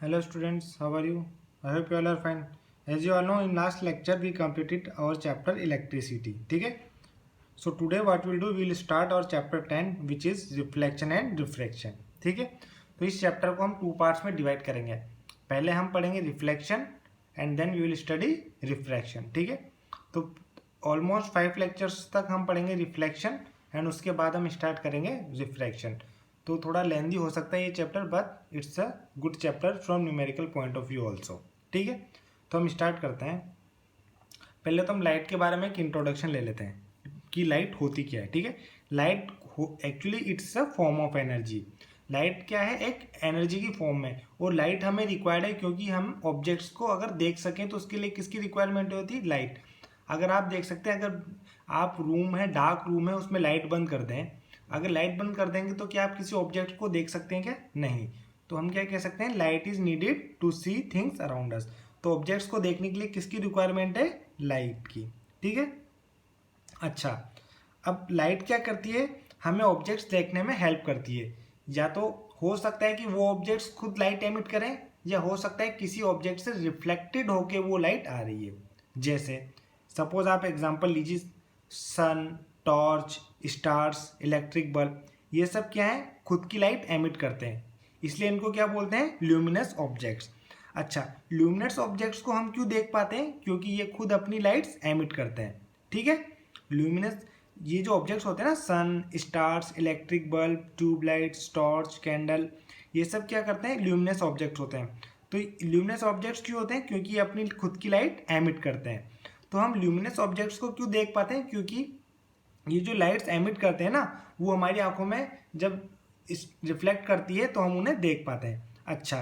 Hello students, how are you? I hope you all are fine. As you all know, in last lecture we completed our chapter electricity. ठीक है? So today what we'll do, we'll start our chapter 10 which is reflection and refraction. ठीक है? तो इस chapter को हम two parts में divide करेंगे. पहले हम पढ़ेंगे reflection and then we will study refraction. ठीक है? तो ऑलमोस्ट 5 लेक्चर्स तक हम पढ़ेंगे रिफ्लेक्शन एंड उसके बाद हम स्टार्ट करेंगे रिफ्रैक्शन. तो थोड़ा लेंदी हो सकता है ये chapter, but it's a good chapter from numerical point of view also. ठीक है? तो हम स्टार्ट करते हैं. पहले तो हम लाइट के बारे में एक इंट्रोडक्शन ले लेते हैं कि लाइट होती क्या है. ठीक है? Light actually it's a form of energy. Light क्या है? एक एनर्जी की फॉर्म में. और लाइट हमें रिक्वायर्ड है क्योंकि हम ऑब्जेक्ट्स को अगर देख सकें तो उसके लिए किसकी रिक्वायरमेंट होती है? लाइट. अगर आप देख सकते हैं, अगर आप रूम है, डार्क रूम है, उसमें लाइट बंद कर दें, अगर लाइट बंद कर देंगे तो क्या आप किसी ऑब्जेक्ट को देख सकते हैं क्या? नहीं. तो हम क्या कह सकते हैं? Light is needed to see things around us. तो ऑब्जेक्ट्स को देखने के लिए किसकी रिक्वायरमेंट है? लाइट की. ठीक है? अच्छा, अब लाइट क्या करती है? हमें ऑब्जेक्ट्स देखने में हेल्प करती है. या तो हो सकता है कि वो ऑब्जेक्ट्स खुद लाइट एमिट करें, या हो सकता है किसी ऑब्जेक्ट से रिफ्लेक्टेड होके वो लाइट आ रही है. जैसे सपोज आप एग्जांपल लीजिए, सन, टॉर्च, स्टार्स, इलेक्ट्रिक बल्ब, ये सब क्या है? खुद की लाइट एमिट करते हैं, इसलिए इनको क्या बोलते हैं? Luminous objects. अच्छा, ल्यूमिनस ऑब्जेक्ट्स को हम क्यों देख पाते हैं? क्योंकि ये खुद अपनी लाइट्स एमिट करते हैं. ठीक है? ल्यूमिनस, ये जो ऑब्जेक्ट्स होते हैं ना, sun, stars, electric bulb, tubelights, torch, candle, ये सब क्या करते हैं? ल्यूमिनस ऑब्जेक्ट्स होते हैं. तो ल्यूमिनस ऑब्जेक्ट्स क्यों होते हैं? क्योंकि ये अपनी खुद की लाइट एमिट करते हैं. तो हम ल्यूमिनस ऑब्जेक्ट्स को क्यों देख पाते हैं? क्योंकि ये जो लाइट्स एमिट करते हैं ना, वो हमारी आंखों में जब रिफ्लेक्ट करती है तो हम उन्हें देख पाते हैं. अच्छा,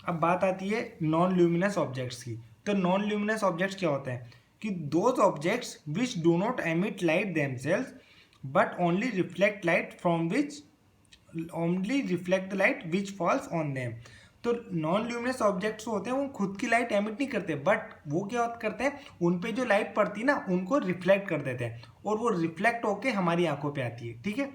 अब बात आती है नॉन ल्यूमिनस ऑब्जेक्ट्स की. तो नॉन ल्यूमिनस ऑब्जेक्ट्स क्या होते हैं? कि those objects which do not emit light themselves but only reflect light from which only reflect the light which falls on them. तो नॉन ल्यूमिनस ऑब्जेक्ट्स होते हैं वो खुद की लाइट एमिट नहीं करते, बट वो क्या करते हैं? उन पे जो लाइट पड़ती है ना, उनको रिफ्लेक्ट कर देते हैं और वो रिफ्लेक्ट होके हमारी आंखों पे आती है. ठीक है?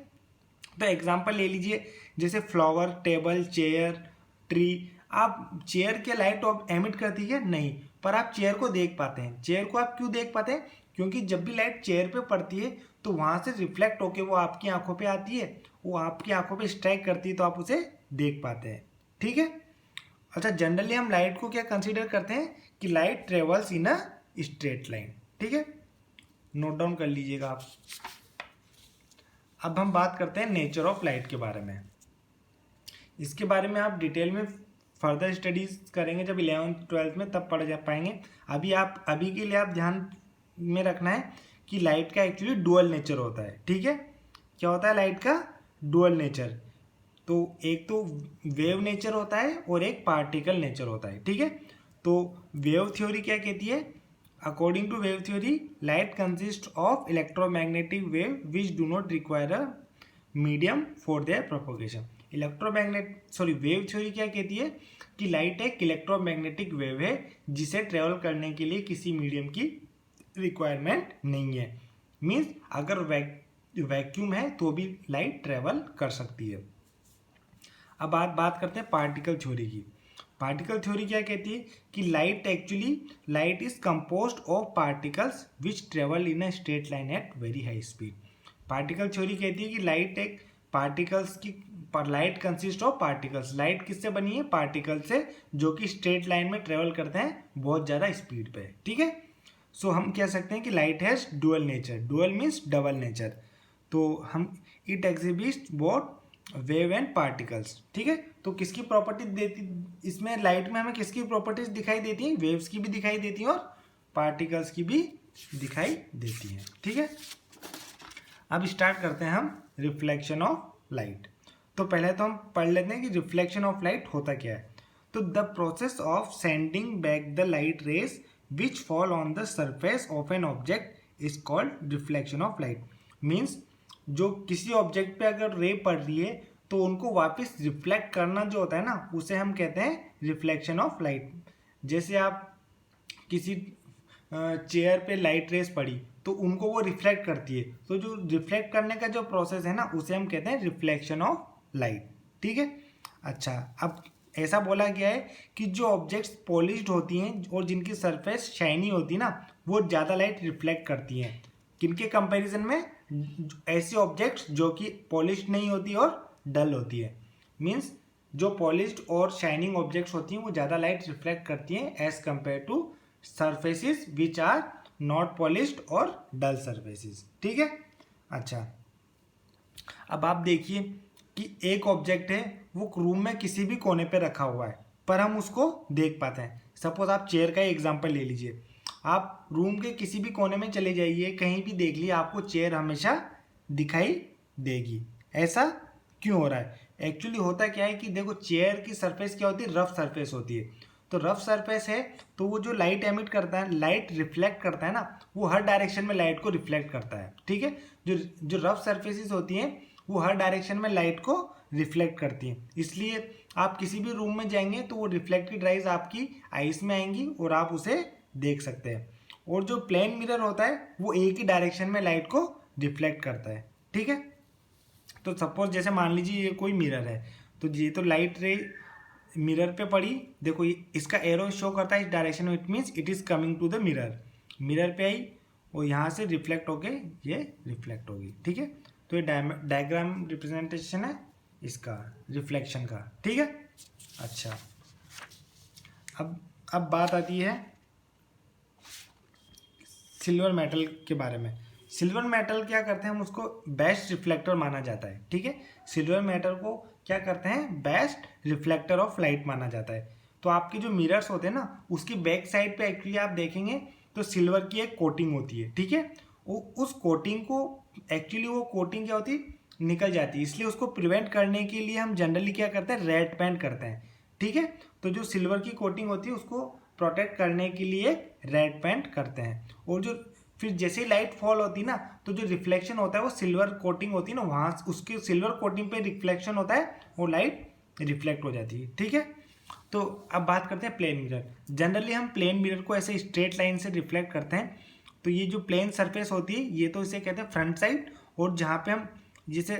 तो एग्जांपल ले लीजिए, जैसे फ्लावर, टेबल, चेयर, ट्री. आप चेयर के लाइट एमिट करती है? नहीं, पर आप चेयर को देख पाते हैं. चेयर को आप क्यों देख पाते हैं? क्योंकि जब भी लाइट चेयर पे पड़ती है तो वहां से रिफ्लेक्ट होके वो आपकी आंखों पे आती है, वो आपकी आंखों पे स्ट्राइक करती है तो आप उसे देख पाते हैं. ठीक है? अच्छा, जनरली हम लाइट को क्या कंसीडर करते हैं? कि light travels in a straight line. ठीक है? नोट डाउन कर लीजिएगा आप. अब हम बात करते हैं नेचर ऑफ लाइट के बारे में. इसके बारे में आप डिटेल में फर्दर स्टडीज करेंगे जब 11th-12th में, तब पढ़ जा पाएंगे. अभी के लिए आप ध्यान में रखना है कि लाइट का एक्चुअली डुअल नेचर होता है. ठीक है? क्या होता है लाइट का? Dual nature. तो एक तो वेव नेचर होता है और एक पार्टिकल नेचर होता है. ठीक है? तो वेव थ्योरी क्या कहती है? According to wave theory, light consist of electromagnetic wave which do not require a medium for their propagation. Wave theory क्या कहती है? कि लाइट एक इलेक्ट्रोमैग्नेटिक वेव है जिसे ट्रेवल करने के लिए किसी मीडियम की रिक्वायरमेंट नहीं है. मीन्स अगर वैक्यूम है तो भी लाइट ट्रेवल कर सकती है. अब बात करते हैं पार्टिकल थ्योरी की. पार्टिकल थ्योरी क्या कहती है? कि light is composed of particles which travel in a straight line at very high speed. Particle theory कहती है कि light consist of particles. Light किससे बनी है? पार्टिकल से, जो कि स्ट्रेट लाइन में ट्रेवल करते हैं बहुत ज़्यादा स्पीड पे. ठीक है? सो हम कह सकते हैं कि light has dual nature. Dual means double nature. तो हम it exhibits both wave and particles. ठीक है? तो किसकी प्रॉपर्टी देती, इसमें लाइट में हमें किसकी प्रॉपर्टीज दिखाई देती हैं? वेव्स की भी दिखाई देती हैं और पार्टिकल्स की भी दिखाई देती हैं. ठीक है? अब स्टार्ट करते हैं हम रिफ्लेक्शन ऑफ लाइट. तो पहले तो हम पढ़ लेते हैं कि रिफ्लेक्शन ऑफ लाइट होता क्या है. तो the process of sending back the light rays which fall on the surface of an object is called reflection of light. Means जो किसी ऑब्जेक्ट पे अगर रे पड़ रही है तो उनको वापस रिफ्लेक्ट करना जो होता है ना, उसे हम कहते हैं रिफ्लेक्शन ऑफ लाइट. जैसे आप किसी चेयर पे लाइट रेस पड़ी तो उनको वो रिफ्लेक्ट करती है, तो जो रिफ्लेक्ट करने का जो प्रोसेस है ना, उसे हम कहते हैं रिफ्लेक्शन ऑफ लाइट. ठीक है? अच्छा, अब ऐसा बोला गया है कि जो ऑब्जेक्ट्स पॉलिश्ड होती हैं और जिनकी सरफेस शाइनी होती है ना, वो ज़्यादा लाइट रिफ्लेक्ट करती हैं। किनके कंपैरिजन में? ऐसे ऑब्जेक्ट्स जो कि पॉलिश्ड नहीं होती और डल होती है। मीन्स जो पॉलिश्ड और शाइनिंग ऑब्जेक्ट्स होती हैं वो ज़्यादा लाइट रिफ्लेक्ट करती हैं as compare to surfaces which are not polished और डल सरफेसेस। ठीक है। अच्छा, अब आप देखिए कि एक ऑब्जेक्ट है, वो रूम में किसी भी कोने पे रखा हुआ है पर हम उसको देख पाते हैं। सपोज आप चेयर का एग्जांपल ले लीजिए। आप रूम के किसी भी कोने में चले जाइए, कहीं भी देख लिए, आपको चेयर हमेशा दिखाई देगी। ऐसा क्यों हो रहा है? एक्चुअली होता क्या है कि देखो, चेयर की सरफेस क्या होती है? रफ सरफेस होती है। तो रफ सरफेस है तो वो जो लाइट एमिट करता है, लाइट रिफ्लेक्ट करता है ना, वो हर डायरेक्शन में लाइट को रिफ्लेक्ट करता है। ठीक है। जो जो रफ सरफेसेस होती हैं वो हर डायरेक्शन में लाइट को रिफ्लेक्ट करती हैं। इसलिए आप किसी भी रूम में जाएंगे तो वो रिफ्लेक्टेड राइज आपकी आईज में आएंगी और आप उसे देख सकते हैं। और जो प्लेन मिरर होता है वो एक ही डायरेक्शन में लाइट को रिफ्लेक्ट करता है। ठीक है। तो सपोज जैसे मान लीजिए ये कोई मिरर है, तो ये तो लाइट रे मिरर पे पड़ी, देखो इसका एरो शो करता है इस डायरेक्शन में, it means it is coming to the mirror. Mirror पे आई और यहाँ से रिफ्लेक्ट होके ये रिफ्लेक्ट होगी। ठीक है। तो ये डायग्राम रिप्रेजेंटेशन है इसका रिफ्लेक्शन का। ठीक है। अच्छा, अब बात आती है सिल्वर मेटल के बारे में। सिल्वर मेटल क्या करते हैं, हम उसको बेस्ट रिफ्लेक्टर माना जाता है। ठीक है। सिल्वर मेटल को क्या करते हैं? बेस्ट रिफ्लेक्टर ऑफ लाइट माना जाता है। तो आपके जो मिरर्स होते हैं ना, उसकी बैक साइड पे एक्चुअली आप देखेंगे तो सिल्वर की एक कोटिंग होती है। ठीक है। उस कोटिंग को एक्चुअली वो कोटिंग क्या होती है? निकल जाती है। इसलिए उसको प्रिवेंट करने के लिए हम जनरली क्या करते हैं? रेड पेंट करते हैं। ठीक है। तो जो सिल्वर की कोटिंग होती है उसको प्रोटेक्ट करने के लिए रेड पेंट करते हैं। और जो फिर जैसे ही लाइट फॉल होती है ना, तो जो रिफ्लेक्शन होता है वो सिल्वर कोटिंग होती है ना, वहाँ उसके सिल्वर कोटिंग पे रिफ्लेक्शन होता है और लाइट रिफ्लेक्ट हो जाती है। ठीक है। तो अब बात करते हैं प्लेन मिरर। जनरली हम प्लेन मिरर को ऐसे स्ट्रेट लाइन से रिफ्लेक्ट करते हैं। तो ये जो प्लेन सरफेस होती है ये तो इसे कहते हैं फ्रंट साइड, और जहाँ पे हम जैसे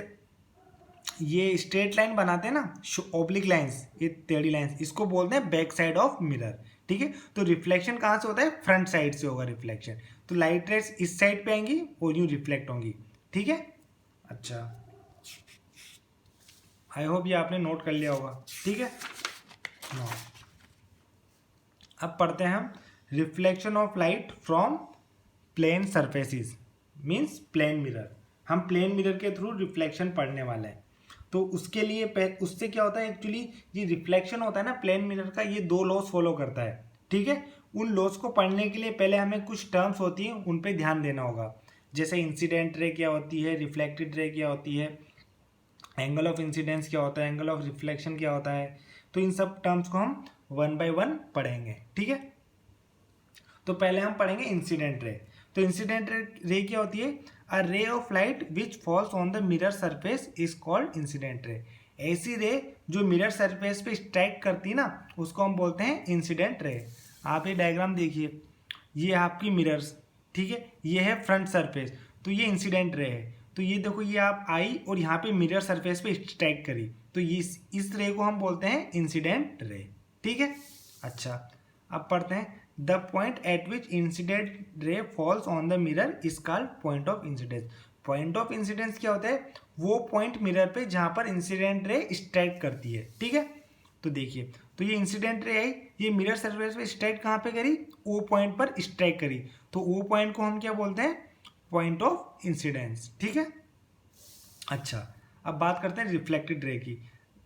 ये स्ट्रेट लाइन बनाते हैं ना, ऑब्लिक लाइंस, ये टेढ़ी लाइंस, इसको बोलते हैं बैक साइड ऑफ मिरर। ठीक है। तो रिफ्लेक्शन कहाँ से होता है? फ्रंट साइड से होगा रिफ्लेक्शन। तो लाइट रेस इस साइड पे आएंगी और यूँ रिफ्लेक्ट होंगी। ठीक है। अच्छा, आई होप ये आपने नोट कर लिया होगा। ठीक है। अब पढ़ते हैं हम reflection of light from plane surfaces, means plane mirror. हम प्लेन मिरर के थ्रू रिफ्लेक्शन पढ़ने वाले हैं। तो उसके लिए उससे क्या होता है एक्चुअली, ये रिफ्लेक्शन होता है ना प्लेन मिरर का, ये दो लॉस फॉलो करता है। ठीक है। उन लॉस को पढ़ने के लिए पहले हमें कुछ टर्म्स होती हैं, उन पे ध्यान देना होगा। जैसे इंसिडेंट रे क्या होती है, रिफ्लेक्टेड रे क्या होती है, एंगल ऑफ इंसिडेंस क्या होता है, एंगल ऑफ रिफ्लेक्शन क्या होता है। तो इन सब टर्म्स को हम वन बाय वन पढ़ेंगे। ठीक है। तो पहले हम पढ़ेंगे इंसिडेंट रे। तो इंसिडेंट रे क्या होती है? A ray of light which falls on the mirror surface is called incident ray. ऐसी रे जो मिरर सरफेस पे स्ट्राइक करती है ना, उसको हम बोलते हैं इंसिडेंट रे। आप ये डायग्राम देखिए, ये आपकी मिरर्स, ठीक है, ये है फ्रंट सरफेस, तो ये इंसिडेंट रे है। तो ये देखो, ये आप आई और यहाँ पे मिरर सरफेस पे स्ट्राइक करी, तो इस रे को हम बोलते हैं इंसिडेंट रे। ठीक है। अच्छा, अब पढ़ते हैं the point eight which incident ray false on the mirror is called point of incidence. Point of incidence क्या होता है? वो पॉइंट मिरर पे जहाँ पर इंसिडेंट रे स्ट्राइक करती है। ठीक है। तो देखिए, तो ये इंसिडेंट रे आई, ये मिरर सरफेस पे स्ट्राइक कहाँ पे करी? ओ पॉइंट पर स्ट्राइक करी, तो ओ पॉइंट को हम क्या बोलते हैं? Point of incidence. ठीक है। अच्छा, अब बात करते हैं रिफ्लेक्टेड रे की।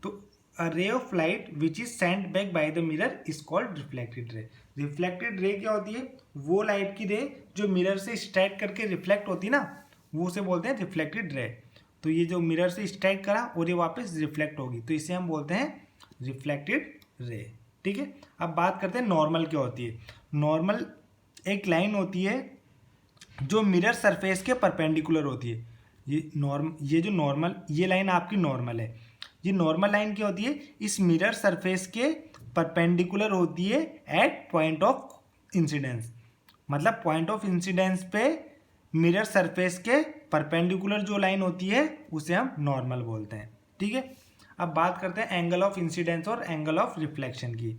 तो a ray of light which is sent back by the mirror is called reflected ray. Reflected ray क्या होती है? वो लाइट की रे जो मिरर से स्ट्राइक करके रिफ्लेक्ट होती है ना, वो उसे बोलते हैं रिफ्लेक्टेड रे। तो ये जो मिरर से स्ट्राइक करा और ये वापस रिफ्लेक्ट होगी, तो इसे हम बोलते हैं रिफ्लेक्टेड रे। ठीक है। अब बात करते हैं नॉर्मल क्या होती है। नॉर्मल एक लाइन होती है जो मिरर सरफेस के परपेंडिकुलर होती है। ये जो नॉर्मल, ये लाइन आपकी नॉर्मल है। ये नॉर्मल लाइन क्या होती है? इस मिरर सरफेस के परपेंडिकुलर होती है एट पॉइंट ऑफ इंसिडेंस। मतलब पॉइंट ऑफ इंसिडेंस पे मिरर सरफेस के परपेंडिकुलर जो लाइन होती है उसे हम नॉर्मल बोलते हैं। ठीक है। अब बात करते हैं एंगल ऑफ इंसिडेंस और एंगल ऑफ रिफ्लेक्शन की।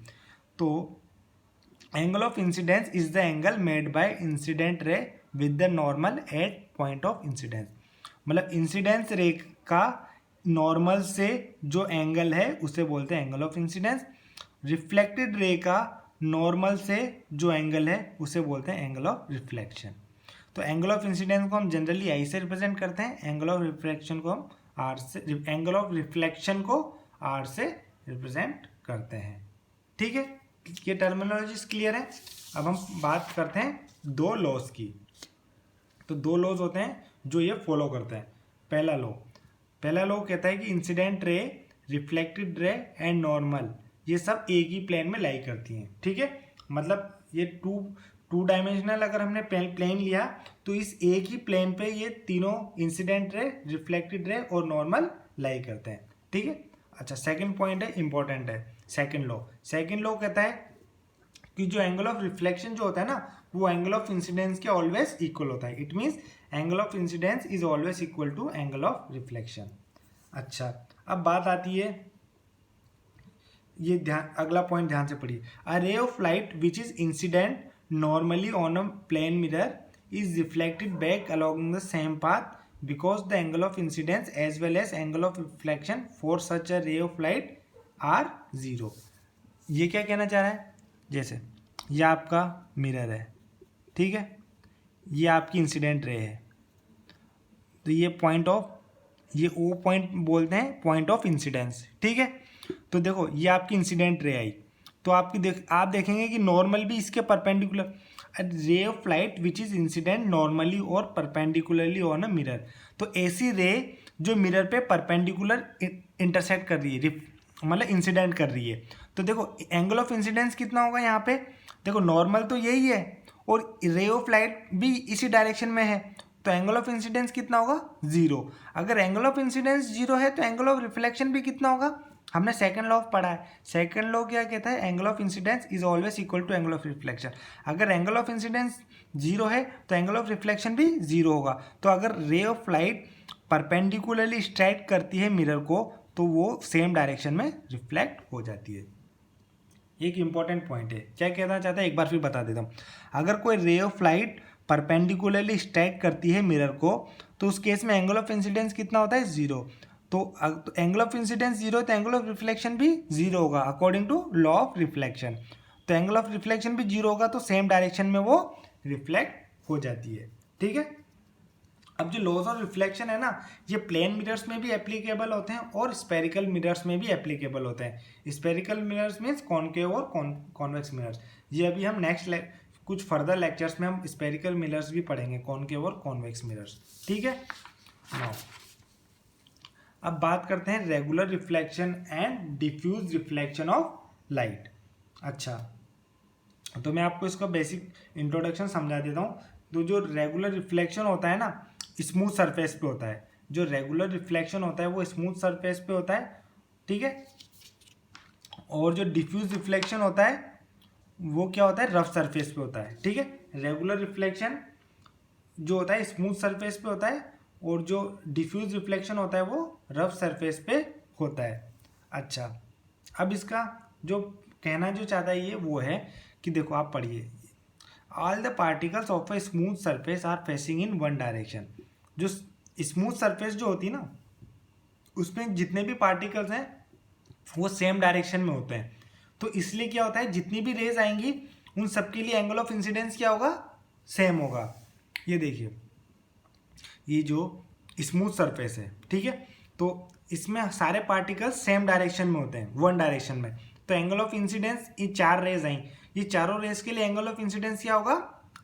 तो angle of incidence is the angle made by incident ray with the normal at point of incidence. मतलब इंसिडेंस रे का नॉर्मल से जो एंगल है उसे बोलते हैं angle of incidence. Reflected ray का नॉर्मल से जो एंगल है उसे बोलते हैं एंगल ऑफ रिफ्लेक्शन। तो एंगल ऑफ इंसिडेंस को हम जनरली आई से रिप्रेजेंट करते हैं, एंगल ऑफ रिफ्लेक्शन को हम आर से, एंगल ऑफ रिफ्लेक्शन को आर से रिप्रेजेंट करते हैं। ठीक है, ये टर्मिनोलॉजीज क्लियर है। अब हम बात करते हैं दो लॉज की। तो दो लॉज होते हैं जो ये फॉलो करते हैं। पहला लॉ कहता है कि इंसिडेंट रे, रिफ्लेक्टेड रे एंड नॉर्मल ये सब एक ही प्लेन में लाई करती हैं। ठीक है, मतलब ये टू डायमेंशनल अगर हमने प्लेन लिया तो इस एक ही प्लेन पे ये तीनों इंसिडेंट रे, रिफ्लेक्टेड रे और नॉर्मल लाई करते हैं। ठीक है, अच्छा सेकंड पॉइंट है, इंपॉर्टेंट है सेकंड लॉ कहता है कि जो एंगल ऑफ रिफ्लेक्शन जो होता है ना वो एंगल ऑफ इंसिडेंस के ऑलवेज इक्वल होता है। It means angle of incidence is always equal to angle of reflection. अच्छा, अब बात आती है, ये अगला पॉइंट ध्यान से पढ़िए। A ray of light which is incident normally on a plane mirror is reflected back along the same path because the angle of incidence as well as angle of reflection for such a ray of light are zero। ये क्या कहना चाह रहा है, जैसे ये आपका mirror है, ठीक है, ये आपकी इंसिडेंट रे है, तो ये पॉइंट ऑफ, ये ओ पॉइंट बोलते हैं पॉइंट ऑफ इंसिडेंस। ठीक है, तो देखो ये आपकी इंसिडेंट रे आई, तो आप देखेंगे कि नॉर्मल भी इसके परपेंडिकुलर, रे of light which is incident normally और परपेंडिकुलरली ऑन अ मिरर। तो ऐसी रे जो मिरर पे परपेंडिकुलर इंटरसेक्ट कर रही है, मतलब इंसिडेंट कर रही है। तो देखो एंगल ऑफ इंसिडेंस कितना होगा यहाँ पे, देखो नॉर्मल तो यही है और रे ऑफ लाइट भी इसी डायरेक्शन में है, तो एंगल ऑफ इंसिडेंस कितना होगा, जीरो। अगर एंगल ऑफ इंसिडेंस जीरो है तो एंगल ऑफ रिफ्लेक्शन भी कितना होगा, हमने सेकंड लॉ पढ़ा है। सेकंड लॉ क्या कहता है, angle of incidence is always equal to angle of reflection. अगर एंगल ऑफ इंसिडेंस जीरो है तो एंगल ऑफ रिफ्लेक्शन भी जीरो होगा। तो अगर रे ऑफ लाइट परपेंडिकुलरली स्ट्राइक करती है मिरर को तो वो सेम डायरेक्शन में रिफ्लेक्ट हो जाती है। एक इंपॉर्टेंट पॉइंट है, क्या कहना चाहता है एक बार फिर बता देता हूँ। अगर कोई रे ऑफ लाइट परपेंडिकुलरली स्ट्राइक करती है मिरर को तो उस केस में एंगल ऑफ इंसिडेंस कितना होता है, जीरो। तो एंगल ऑफ इंसिडेंस जीरो तो एंगल ऑफ रिफ्लेक्शन भी जीरो होगा according to law of reflection. तो एंगल ऑफ रिफ्लेक्शन भी जीरो होगा तो सेम डायरेक्शन में वो रिफ्लेक्ट हो जाती है। ठीक है, अब जो लॉज ऑफ रिफ्लेक्शन है ना ये प्लेन मिरर्स में भी एप्लीकेबल होते हैं और स्पेरिकल मिरर्स में भी एप्लीकेबल होते हैं। स्पेरिकल मिरर्स मीन्स कॉनकेव और कॉन्वेक्स मिरर्स। ये अभी हम नेक्स्ट कुछ फर्दर लेक्चर्स में हम स्पेरिकल मिरर्स भी पढ़ेंगे, कॉनकेव और कॉन्वेक्स मिरर्स। ठीक है, नाउ अब बात करते हैं regular reflection and diffuse reflection of light. अच्छा, तो मैं आपको इसका बेसिक इंट्रोडक्शन समझा देता हूँ। तो जो रेगुलर रिफ्लेक्शन होता है ना स्मूथ सरफेस पे होता है, जो रेगुलर रिफ्लेक्शन होता है वो स्मूथ सरफेस पे होता है। ठीक है, और जो डिफ्यूज रिफ्लेक्शन होता है वो क्या होता है, रफ सरफेस पे होता है। ठीक है, रेगुलर रिफ्लेक्शन जो होता है स्मूथ सरफेस पे होता है और जो डिफ्यूज रिफ्लेक्शन होता है वो रफ सरफेस पे होता है। अच्छा, अब इसका जो कहना जो चाहता है ये वो है कि देखो आप पढ़िए, all the particles of a smooth surface are facing in one direction. जो स्मूथ सरफेस जो होती है ना उसमें जितने भी पार्टिकल्स हैं वो सेम डायरेक्शन में होते हैं। तो इसलिए क्या होता है, जितनी भी रेज आएंगी उन सबके लिए एंगल ऑफ इंसिडेंस क्या होगा, सेम होगा। ये देखिए ये जो स्मूथ सरफेस है, ठीक है, तो इसमें सारे पार्टिकल्स सेम डायरेक्शन में होते हैं, वन डायरेक्शन में। तो एंगल ऑफ इंसिडेंस, ये चार रेज आई, ये चारों रेज के लिए एंगल ऑफ इंसिडेंस क्या होगा,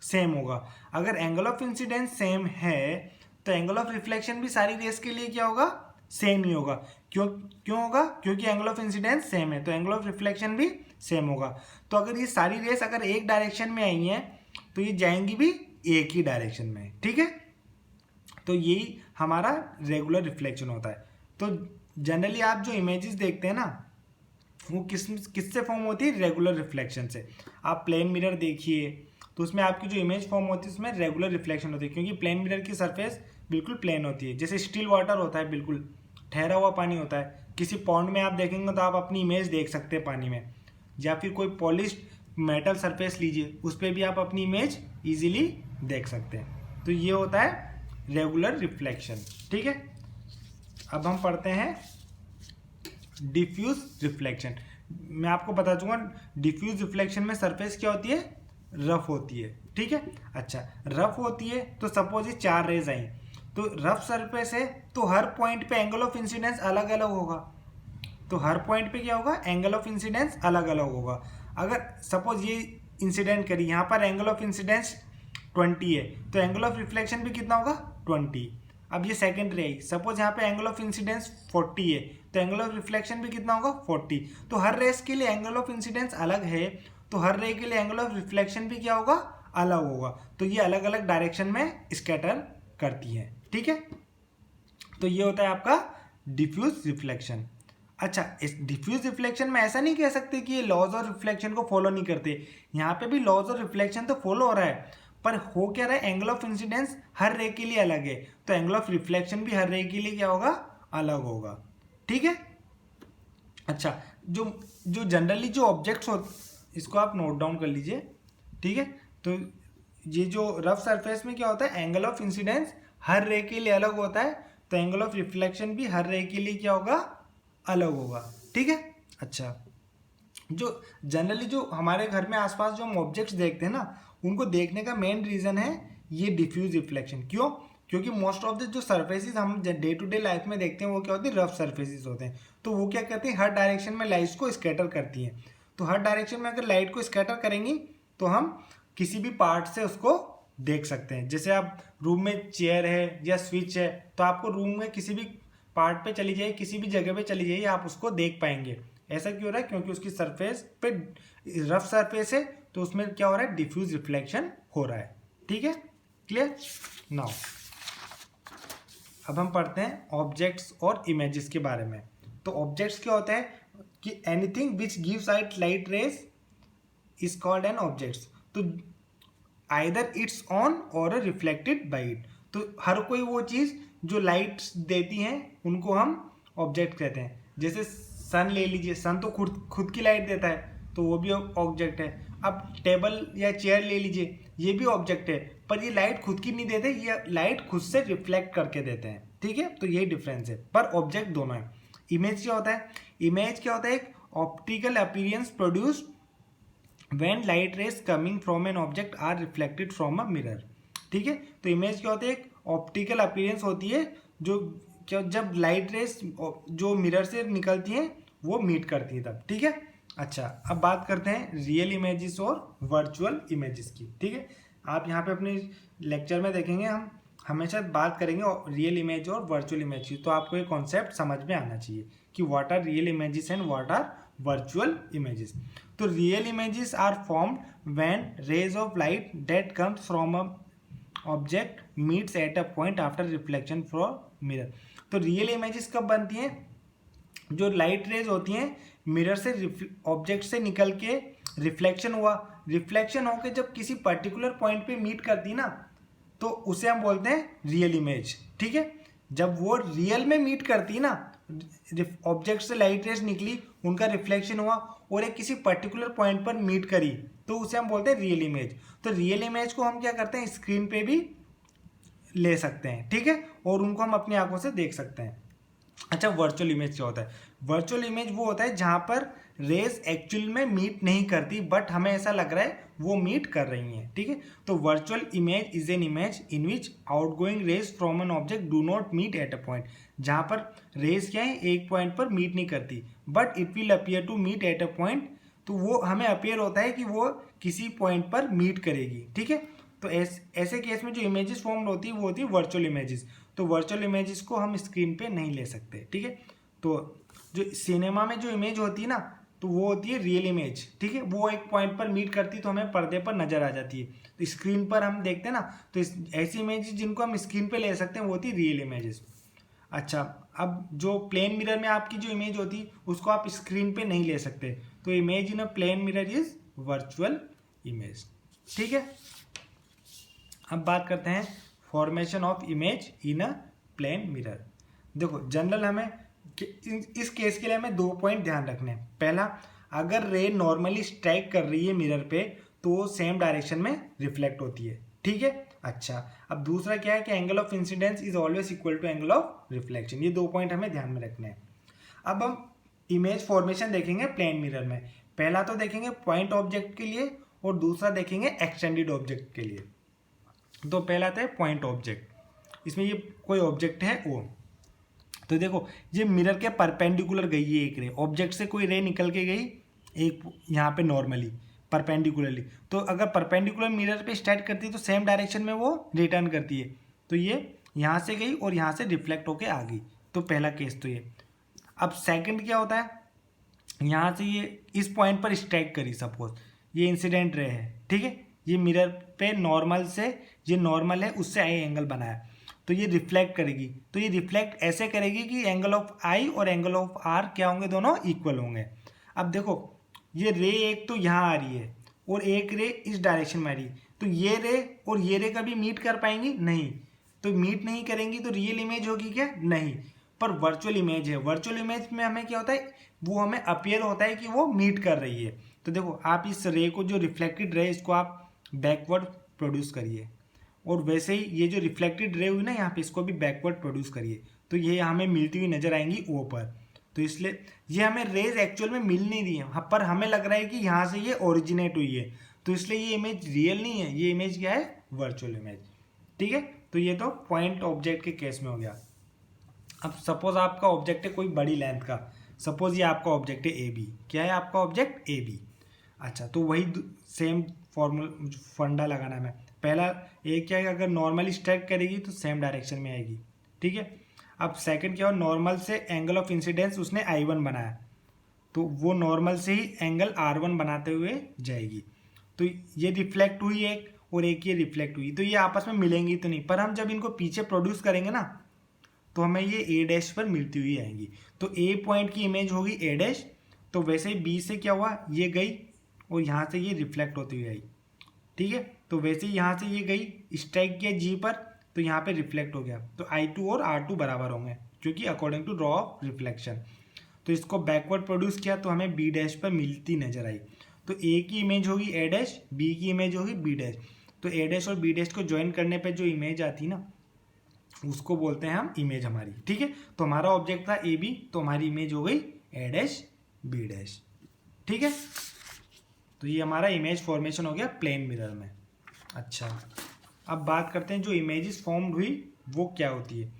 सेम होगा। अगर एंगल ऑफ इंसिडेंस सेम है तो एंगल ऑफ रिफ्लेक्शन भी सारी रेज के लिए क्या होगा, सेम ही होगा। क्यों होगा, क्योंकि एंगल ऑफ इंसिडेंस सेम है तो एंगल ऑफ रिफ्लेक्शन भी सेम होगा। तो अगर ये सारी रेस अगर एक डायरेक्शन में आई हैं तो ये जाएंगी भी एक ही डायरेक्शन में। ठीक है, तो यही हमारा रेगुलर रिफ्लेक्शन होता है। तो जनरली आप जो इमेजेस देखते हैं ना वो किससे फॉर्म होती है, रेगुलर रिफ्लेक्शन से। आप प्लेन मिरर देखिए तो उसमें आपकी जो इमेज फॉर्म होती है उसमें रेगुलर रिफ्लेक्शन होती है, क्योंकि प्लेन मिरर की सरफेस बिल्कुल प्लेन होती है। जैसे स्टिल वाटर होता है, बिल्कुल ठहरा हुआ पानी होता है, किसी पॉन्ड में आप देखेंगे तो आप अपनी इमेज देख सकते हैं पानी में, या फिर कोई पॉलिश्ड मेटल सरफेस लीजिए, उस पर भी आप अपनी इमेज इजीली देख सकते हैं। तो ये होता है रेगुलर रिफ्लेक्शन। ठीक है, अब हम पढ़ते हैं डिफ्यूज रिफ्लेक्शन। मैं आपको बता दूंगा डिफ्यूज रिफ्लेक्शन में सरफेस क्या होती है, रफ होती है। ठीक है, अच्छा रफ होती है तो सपोज ये 4 रेज आई, तो रफ सरफेस है तो हर पॉइंट पे एंगल ऑफ इंसिडेंस अलग अलग होगा। तो हर पॉइंट पे क्या होगा, एंगल ऑफ इंसिडेंस अलग अलग होगा। अगर सपोज ये इंसिडेंट करी, यहाँ पर एंगल ऑफ इंसिडेंस 20 है, तो एंगल ऑफ रिफ्लेक्शन भी कितना होगा 20। अब ये सेकंड रे आई, सपोज यहाँ पे एंगल ऑफ इंसिडेंस 40 है, तो एंगल ऑफ रिफ्लेक्शन भी कितना होगा 40। तो हर रेस के लिए एंगल ऑफ इंसिडेंस अलग है, तो हर रे के लिए एंगल ऑफ रिफ्लेक्शन भी क्या होगा, अलग होगा। तो ये अलग अलग डायरेक्शन में स्कैटर करती है। ठीक है, तो ये होता है आपका डिफ्यूज रिफ्लेक्शन। अच्छा, इस डिफ्यूज रिफ्लेक्शन में ऐसा नहीं कह सकते कि ये लॉज ऑफ रिफ्लेक्शन को फॉलो नहीं करते, यहाँ पे भी लॉज ऑफ रिफ्लेक्शन तो फॉलो हो रहा है, पर हो क्या रहा है, एंगल ऑफ इंसिडेंस हर रे के लिए अलग है, तो एंगल ऑफ रिफ्लेक्शन भी हर रे के लिए क्या होगा, अलग होगा। ठीक है, अच्छा जो जो जनरली जो ऑब्जेक्ट्स हो, इसको आप नोट डाउन कर लीजिए। ठीक है, तो ये जो रफ सरफेस में क्या होता है, एंगल ऑफ इंसिडेंस हर रे के लिए अलग होता है, तो एंगल ऑफ रिफ्लेक्शन भी हर रे के लिए क्या होगा, अलग होगा। ठीक है, अच्छा जो जनरली जो हमारे घर में आसपास जो हम ऑब्जेक्ट्स देखते हैं ना, उनको देखने का मेन रीजन है ये डिफ्यूज रिफ्लेक्शन। क्यों, क्योंकि मोस्ट ऑफ द जो सर्फेसिस हम डे टू डे लाइफ में देखते हैं वो क्या होती है, रफ सर्फेसिस होते हैं। तो वो क्या करती हैं, हर डायरेक्शन में लाइट्स को स्कैटर करती हैं। तो हर डायरेक्शन में अगर लाइट को स्कैटर करेंगी तो हम किसी भी पार्ट से उसको देख सकते हैं। जैसे आप रूम में चेयर है या स्विच है, तो आपको रूम में किसी भी पार्ट पे चली जाइए, किसी भी जगह पे चली जाइए, आप उसको देख पाएंगे। ऐसा क्यों हो रहा है, क्योंकि उसकी सरफेस पे रफ सरफेस है, तो उसमें क्या हो रहा है, डिफ्यूज रिफ्लेक्शन हो रहा है। ठीक है, क्लियर। नाउ अब हम पढ़ते हैं ऑब्जेक्ट्स और इमेजेस के बारे में। तो ऑब्जेक्ट्स क्या होता है कि anything which gives out light rays is called an objects. तो आइदर इट्स ऑन और रिफ्लेक्टेड बाई इट। तो हर कोई वो चीज़ जो लाइट देती हैं उनको हम ऑब्जेक्ट कहते हैं। जैसे सन ले लीजिए, सन तो खुद की लाइट देता है, तो वो भी ऑब्जेक्ट है। अब टेबल या चेयर ले लीजिए, ये भी ऑब्जेक्ट है, पर ये लाइट खुद की नहीं देते, ये लाइट खुद से रिफ्लेक्ट करके देते हैं। ठीक है, तो यही डिफरेंस है, पर ऑब्जेक्ट दोनों है। इमेज क्या होता है, इमेज क्या होता है, एक optical appearance produced when light rays coming from an object are reflected from a mirror। ठीक है, तो इमेज क्या होती है, एक ऑप्टिकल अपीयरेंस होती है जो क्या, जब लाइट रेस जो मिरर से निकलती हैं वो मीट करती हैं तब। ठीक है, अच्छा अब बात करते हैं रियल इमेजेस और वर्चुअल इमेजेस की। ठीक है, आप यहाँ पे अपने लेक्चर में देखेंगे हम हमेशा बात करेंगे रियल इमेज और वर्चुअल इमेज की, तो आपको ये कॉन्सेप्ट समझ में आना चाहिए कि what are real images and what are virtual images. तो real images are formed when rays of light that comes from a object meets at a point after reflection from mirror. तो real images कब बनती हैं, जो light rays होती हैं mirror से object से निकल के रिफ्लेक्शन हुआ, रिफ्लेक्शन होकर जब किसी पर्टिकुलर पॉइंट पे मीट करती ना, तो उसे हम बोलते हैं रियल इमेज। ठीक है, जब वो रियल में मीट करती ना, ऑब्जेक्ट से लाइट रेज निकली, उनका रिफ्लेक्शन हुआ और एक किसी पर्टिकुलर पॉइंट पर मीट करी, तो उसे हम बोलते हैं रियल इमेज। तो रियल इमेज को हम क्या करते हैं, स्क्रीन पे भी ले सकते हैं। ठीक है, और उनको हम अपनी आंखों से देख सकते हैं। अच्छा, वर्चुअल इमेज क्या होता है, वर्चुअल इमेज वो होता है जहां पर रेज एक्चुअल में मीट नहीं करती, बट हमें ऐसा लग रहा है वो मीट कर रही हैं। ठीक है, तो virtual image is an image in which outgoing rays from an object do not meet at a point. जहां पर रेज क्या है, एक पॉइंट पर मीट नहीं करती, but it will appear to meet at a point. तो वो हमें अपीयर होता है कि वो किसी पॉइंट पर मीट करेगी। ठीक है, तो ऐसे केस में जो इमेजेस फॉर्म होती है वो होती है वर्चुअल इमेजेस। तो वर्चुअल इमेजेस को हम स्क्रीन पे नहीं ले सकते। ठीक है, तो जो सिनेमा में जो इमेज होती है ना, तो वो होती है रियल इमेज। ठीक है, वो एक पॉइंट पर मीट करती है तो हमें पर्दे पर नजर आ जाती है, तो स्क्रीन पर हम देखते हैं ना, तो ऐसी इमेजेस जिनको हम स्क्रीन पे ले सकते हैं वो होती है रियल इमेजेस। अच्छा, अब जो प्लेन मिरर में आपकी जो इमेज होती है उसको आप स्क्रीन पे नहीं ले सकते, तो image in a plane mirror is virtual image. ठीक है, अब बात करते हैं formation of image in a plane mirror. देखो जनरल हमें इस केस के लिए हमें 2 पॉइंट ध्यान रखने हैं। पहला, अगर रे नॉर्मली स्ट्राइक कर रही है मिरर पे तो वो सेम डायरेक्शन में रिफ्लेक्ट होती है, ठीक है। अच्छा, अब दूसरा क्या है कि angle of incidence is always equal to angle of reflection. ये 2 पॉइंट हमें ध्यान में रखने हैं। अब हम इमेज फॉर्मेशन देखेंगे प्लेन मिरर में। पहला तो देखेंगे पॉइंट ऑब्जेक्ट के लिए और दूसरा देखेंगे एक्सटेंडेड ऑब्जेक्ट के लिए। तो पहला आता है पॉइंट ऑब्जेक्ट, इसमें ये कोई ऑब्जेक्ट है ओ, तो देखो ये मिरर के परपेंडिकुलर गई है एक रे, ऑब्जेक्ट से कोई रे निकल के गई एक यहाँ पे नॉर्मली परपेंडिकुलरली, तो अगर परपेंडिकुलर मिरर पे स्टार्ट करती है तो सेम डायरेक्शन में वो रिटर्न करती है। तो ये यहाँ से गई और यहाँ से रिफ्लेक्ट होके आ गई, तो पहला केस तो ये। अब सेकंड क्या होता है, यहाँ से ये इस पॉइंट पर स्ट्राइक करी, सपोज ये इंसिडेंट रे है, ठीक है, ये मिरर पे नॉर्मल से, ये नॉर्मल है उससे आई एंगल बनाया, तो ये रिफ्लेक्ट करेगी। तो ये रिफ्लेक्ट ऐसे करेगी कि एंगल ऑफ आई और एंगल ऑफ आर क्या होंगे, दोनों इक्वल होंगे। अब देखो ये रे एक तो यहाँ आ रही है और एक रे इस डायरेक्शन में आ रही है, तो ये रे और ये रे कभी मीट कर पाएंगी नहीं, तो मीट नहीं करेंगी तो रियल इमेज होगी क्या, नहीं। पर वर्चुअल इमेज है, वर्चुअल इमेज में हमें क्या होता है, वो हमें अपीयर होता है कि वो मीट कर रही है। तो देखो आप इस रे को, जो रिफ्लेक्टेड रे, इसको आप बैकवर्ड प्रोड्यूस करिए, और वैसे ही ये जो रिफ्लेक्टेड रे हुई ना यहाँ पे, इसको भी बैकवर्ड प्रोड्यूस करिए, तो ये हमें मिलती हुई नजर आएंगी ओ पर। तो इसलिए ये हमें रेज एक्चुअल में मिल नहीं रही है, पर हमें लग रहा है कि यहाँ से ये ओरिजिनेट हुई है, तो इसलिए ये इमेज रियल नहीं है, ये इमेज क्या है, वर्चुअल इमेज, ठीक है। तो ये तो पॉइंट ऑब्जेक्ट के केस में हो गया। अब सपोज आपका ऑब्जेक्ट है कोई बड़ी लेंथ का, सपोज ये आपका ऑब्जेक्ट है ए बी, क्या है आपका ऑब्जेक्ट ए बी। अच्छा, तो वही सेम फॉर्मूला फंडा लगाना है। पहला एक क्या है, अगर नॉर्मली स्ट्राइक करेगी तो सेम डायरेक्शन में आएगी, ठीक है। अब सेकंड क्या हो, नॉर्मल से एंगल ऑफ इंसिडेंस उसने I1 बनाया, तो वो नॉर्मल से ही एंगल R1 बनाते हुए जाएगी, तो ये रिफ्लेक्ट हुई एक और एक ये रिफ्लेक्ट हुई, तो ये आपस में मिलेंगी तो नहीं, पर हम जब इनको पीछे प्रोड्यूस करेंगे ना तो हमें ये ए डैश पर मिलती हुई आएंगी। तो ए पॉइंट की इमेज होगी ए डैश, तो वैसे ही बी से क्या हुआ, ये गई और यहाँ से ये रिफ्लेक्ट होती हुई आई, ठीक है। तो वैसे ही यहाँ से ये गई, स्ट्राइक किया जी पर, तो यहाँ पे रिफ्लेक्ट हो गया, तो I2 और R2 बराबर होंगे क्योंकि according to law of reflection. तो इसको बैकवर्ड प्रोड्यूस किया तो हमें बी डैश पर मिलती नजर आई, तो ए की इमेज होगी ए डैश, बी की इमेज होगी बी डैश, तो ए डैश और बी डैश को ज्वाइन करने पर जो इमेज आती ना उसको बोलते हैं हम इमेज हमारी, ठीक है। तो हमारा ऑब्जेक्ट था ए बी, तो हमारी इमेज हो गई ए डैश बी डैश, ठीक है। तो ये हमारा इमेज फॉर्मेशन हो गया प्लेन मिरर में। अच्छा, अब बात करते हैं जो इमेजेस फॉर्म्ड हुई वो क्या होती है।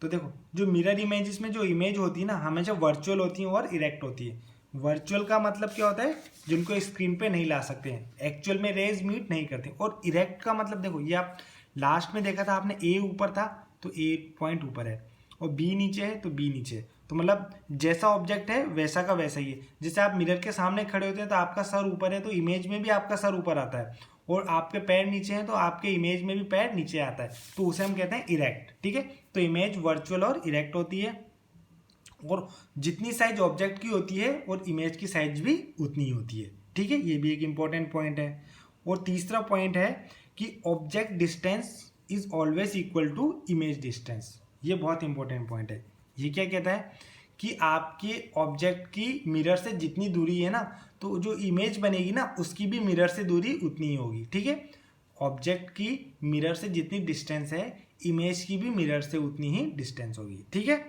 तो देखो जो मिरर इमेजेस में जो इमेज होती है ना, हमेशा वर्चुअल होती है और इरेक्ट होती है। वर्चुअल का मतलब क्या होता है, जिनको स्क्रीन पे नहीं ला सकते हैं, एक्चुअल में रेज मीट नहीं करते। और इरेक्ट का मतलब देखो, ये आप लास्ट में देखा था आपने, ए ऊपर था तो ए पॉइंट ऊपर है, और बी नीचे है तो बी नीचे है, तो मतलब जैसा ऑब्जेक्ट है वैसा का वैसा ही है। जैसे आप मिरर के सामने खड़े होते हैं तो आपका सर ऊपर है, तो इमेज में भी आपका सर ऊपर आता है, और आपके पैर नीचे हैं तो आपके इमेज में भी पैर नीचे आता है, तो उसे हम कहते हैं इरेक्ट, ठीक है। तो इमेज वर्चुअल और इरेक्ट होती है, और जितनी साइज ऑब्जेक्ट की होती है और इमेज की साइज भी उतनी ही होती है, ठीक है। ये भी एक इंपॉर्टेंट पॉइंट है। और तीसरा पॉइंट है कि object distance is always equal to image distance. ये बहुत इंपॉर्टेंट पॉइंट है। ये क्या कहता है कि आपके ऑब्जेक्ट की मिरर से जितनी दूरी है ना, तो जो इमेज बनेगी ना उसकी भी मिरर से दूरी उतनी ही होगी, ठीक है। ऑब्जेक्ट की मिरर से जितनी डिस्टेंस है, इमेज की भी मिरर से उतनी ही डिस्टेंस होगी, ठीक है।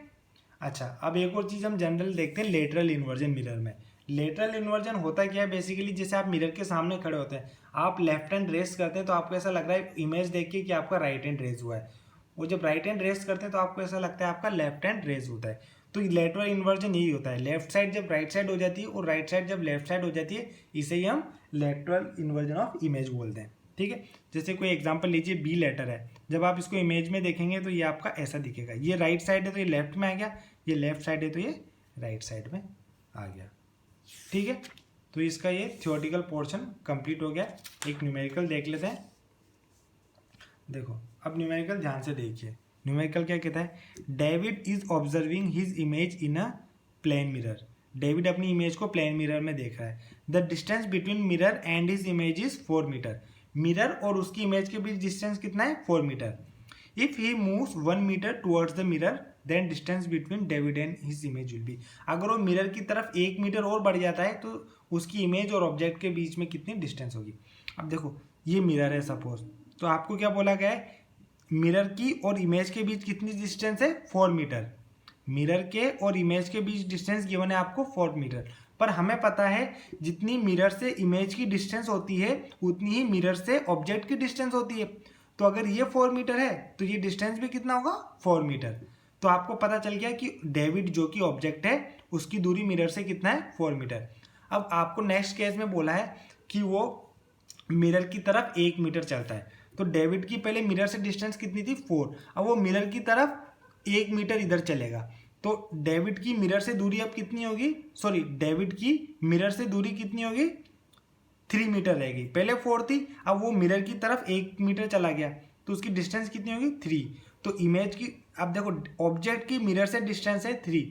अच्छा, अब एक और चीज़ हम जनरल देखते हैं लेटरल इन्वर्जन मिरर में। लेटरल इन्वर्जन होता क्या है, बेसिकली जैसे आप मिरर के सामने खड़े होते हैं, आप लेफ्ट हैंड रेस करते हैं तो आपको ऐसा लग रहा है इमेज देख के कि आपका राइट हैंड रेस हुआ है, और जब राइट हैंड रेस करते हैं तो आपको ऐसा लगता है आपका लेफ्ट हैंड रेस होता है। तो लेटरल इन्वर्जन यही होता है, लेफ्ट साइड जब राइट साइड हो जाती है और राइट साइड जब लेफ्ट साइड हो जाती है, इसे ही हम लेटरल इन्वर्जन ऑफ इमेज बोलते हैं, ठीक है। जैसे कोई एग्जांपल लीजिए, बी लेटर है, जब आप इसको इमेज में देखेंगे तो ये आपका ऐसा दिखेगा, ये राइट साइड है तो ये लेफ्ट में आ गया, ये लेफ्ट साइड है तो ये राइट साइड में आ गया, ठीक है। तो इसका ये थियोरेटिकल पोर्शन कंप्लीट हो गया। एक न्यूमेरिकल देख लेते हैं। देखो अब न्यूमेरिकल ध्यान से देखिए। न्यूमेरिकल क्या कहता है, David is observing his image in a plane mirror. David अपनी इमेज को प्लेन मिरर में देख रहा है। The distance between mirror and his image is 4 metre. मिरर और उसकी इमेज के बीच डिस्टेंस कितना है, 4 metre. If he moves 1 metre towards the mirror then distance between David and his image will be. अगर वो मिरर की तरफ 1 मीटर और बढ़ जाता है तो उसकी इमेज और ऑब्जेक्ट के बीच में कितनी डिस्टेंस होगी। अब देखो ये मिरर है सपोज, तो आपको क्या बोला गया है, मिरर की और इमेज के बीच कितनी डिस्टेंस है 4 मीटर। मिरर के और इमेज के बीच डिस्टेंस गिवन है आपको 4 मीटर, पर हमें पता है जितनी मिरर से इमेज की डिस्टेंस होती है उतनी ही मिरर से ऑब्जेक्ट की डिस्टेंस होती है। तो अगर ये 4 मीटर है तो ये डिस्टेंस भी कितना होगा 4 मीटर। तो आपको पता चल गया कि डेविड जो कि ऑब्जेक्ट है उसकी दूरी मिरर से कितना है 4 मीटर। अब आपको नेक्स्ट केस में बोला है कि वो मिरर की तरफ 1 मीटर चलता है, तो डेविड की पहले मिरर से डिस्टेंस कितनी थी 4, अब वो मिरर की तरफ 1 मीटर इधर चलेगा, तो डेविड की मिरर से दूरी अब कितनी होगी, सॉरी डेविड की मिरर से दूरी कितनी होगी 3 मीटर रहेगी। पहले 4 थी, अब वो मिरर की तरफ 1 मीटर चला गया तो उसकी डिस्टेंस कितनी होगी 3। तो इमेज की, अब देखो ऑब्जेक्ट की मिरर से डिस्टेंस है 3,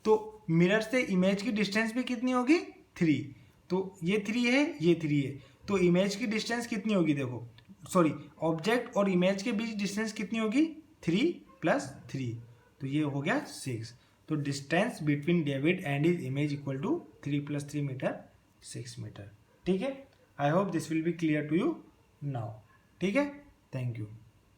तो मिरर से इमेज की डिस्टेंस भी कितनी होगी 3। तो ये 3 है, ये 3 है, तो इमेज की डिस्टेंस कितनी होगी, देखो सॉरी ऑब्जेक्ट और इमेज के बीच डिस्टेंस कितनी होगी 3 + 3, तो ये हो गया 6। तो distance between David and his image equal to 3 + 3 metre 6 metre. ठीक है, I hope this will be clear to you now. ठीक है, थैंक यू।